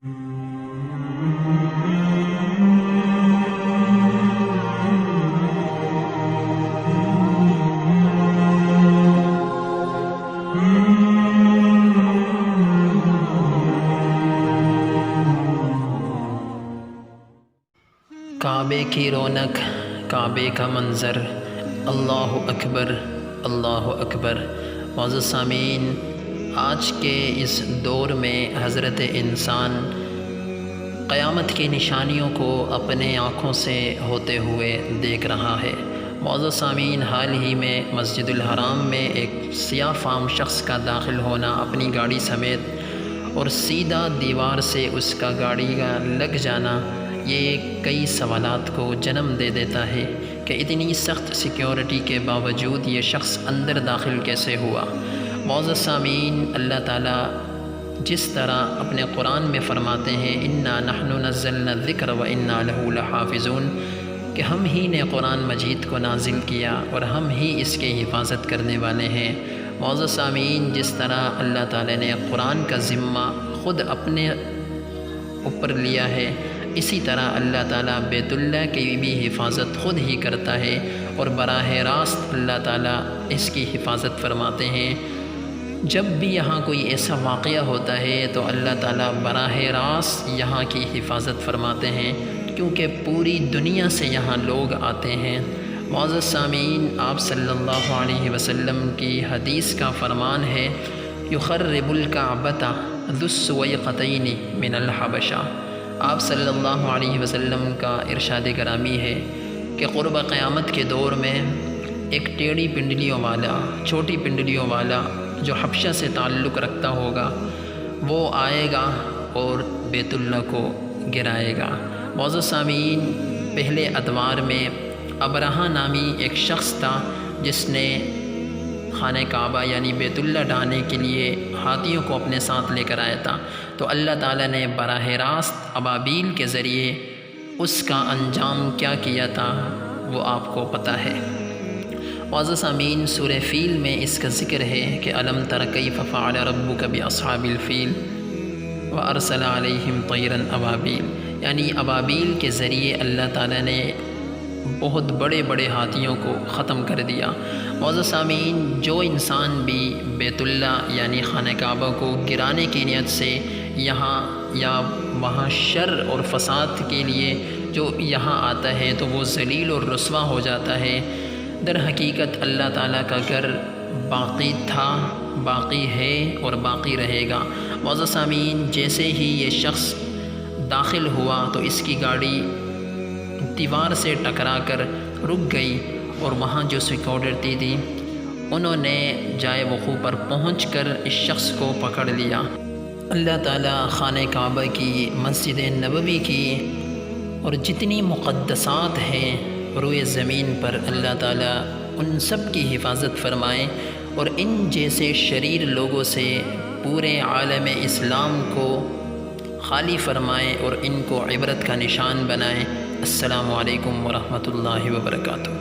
کعبے کی رونق، کعبے کا منظر، اللہ اکبر، اللہ اکبر۔ معزز سامعین، آج کے اس دور میں حضرت انسان قیامت کی نشانیوں کو اپنے آنکھوں سے ہوتے ہوئے دیکھ رہا ہے۔ معزز سامعین، حال ہی میں مسجد الحرام میں ایک سیاہ فام شخص کا داخل ہونا اپنی گاڑی سمیت اور سیدھا دیوار سے اس کا گاڑی کا لگ جانا، یہ کئی سوالات کو جنم دے دیتا ہے کہ اتنی سخت سیکیورٹی کے باوجود یہ شخص اندر داخل کیسے ہوا۔ معزز سامعین، اللہ تعالیٰ جس طرح اپنے قرآن میں فرماتے ہیں اِنَّا نَحْنُ نَزَّلْنَا الذِّكْرَ وَإِنَّا لَهُ لَحَافِظُونَ، کہ ہم ہی نے قرآن مجید کو نازل کیا اور ہم ہی اس کے حفاظت کرنے والے ہیں۔ معزز سامعین، جس طرح اللہ تعالیٰ نے قرآن کا ذمہ خود اپنے اوپر لیا ہے، اسی طرح اللہ تعالیٰ بیت اللہ کی بھی حفاظت خود ہی کرتا ہے اور براہ راست اللہ تعالیٰ اس کی حفاظت فرماتے ہیں۔ جب بھی یہاں کوئی ایسا واقعہ ہوتا ہے تو اللہ تعالیٰ براہ راست یہاں کی حفاظت فرماتے ہیں، کیونکہ پوری دنیا سے یہاں لوگ آتے ہیں۔ معزز سامعین، آپ صلی اللہ علیہ وسلم کی حدیث کا فرمان ہے یخرب الکعبۃ ذو السویقتین من الحبشہ۔ آپ صلی اللہ علیہ وسلم کا ارشاد گرامی ہے کہ قرب قیامت کے دور میں ایک ٹیڑھی پنڈلیوں والا، چھوٹی پنڈلیوں والا جو حبشہ سے تعلق رکھتا ہوگا، وہ آئے گا اور بیت اللہ کو گرائے گا۔ معزز سامعین، پہلے ادوار میں ابرہہ نامی ایک شخص تھا جس نے خانہ کعبہ یعنی بیت اللہ ڈھانے کے لیے ہاتھیوں کو اپنے ساتھ لے کر آیا تھا، تو اللہ تعالیٰ نے براہ راست ابابیل کے ذریعے اس کا انجام کیا کیا تھا وہ آپ کو پتہ ہے۔ معزز سامعین، سورہ فیل میں اس کا ذکر ہے کہ الم تر کیف فعل ربک باصحاب الفیل وارسل علیہم طیرا ابابیل، یعنی ابابیل کے ذریعے اللہ تعالیٰ نے بہت بڑے بڑے ہاتھیوں کو ختم کر دیا۔ معزز سامعین، جو انسان بھی بیت اللہ یعنی خانہ کعبہ کو گرانے کی نیت سے یہاں یا وہاں شر اور فساد کے لیے جو یہاں آتا ہے تو وہ ذلیل اور رسوا ہو جاتا ہے۔ در حقیقت اللہ تعالیٰ کا گھر باقی تھا، باقی ہے اور باقی رہے گا۔ معزز سامعین، جیسے ہی یہ شخص داخل ہوا تو اس کی گاڑی دیوار سے ٹکرا کر رک گئی اور وہاں جو سیکورٹی تھی انہوں نے جائے وقوع پر پہنچ کر اس شخص کو پکڑ لیا۔ اللہ تعالیٰ خانہ کعبہ کی، مسجد نبوی کی اور جتنی مقدسات ہیں روئے زمین پر، اللہ تعالیٰ ان سب کی حفاظت فرمائے اور ان جیسے شریر لوگوں سے پورے عالم اسلام کو خالی فرمائے اور ان کو عبرت کا نشان بنائے۔ السلام علیکم ورحمۃ اللہ وبرکاتہ۔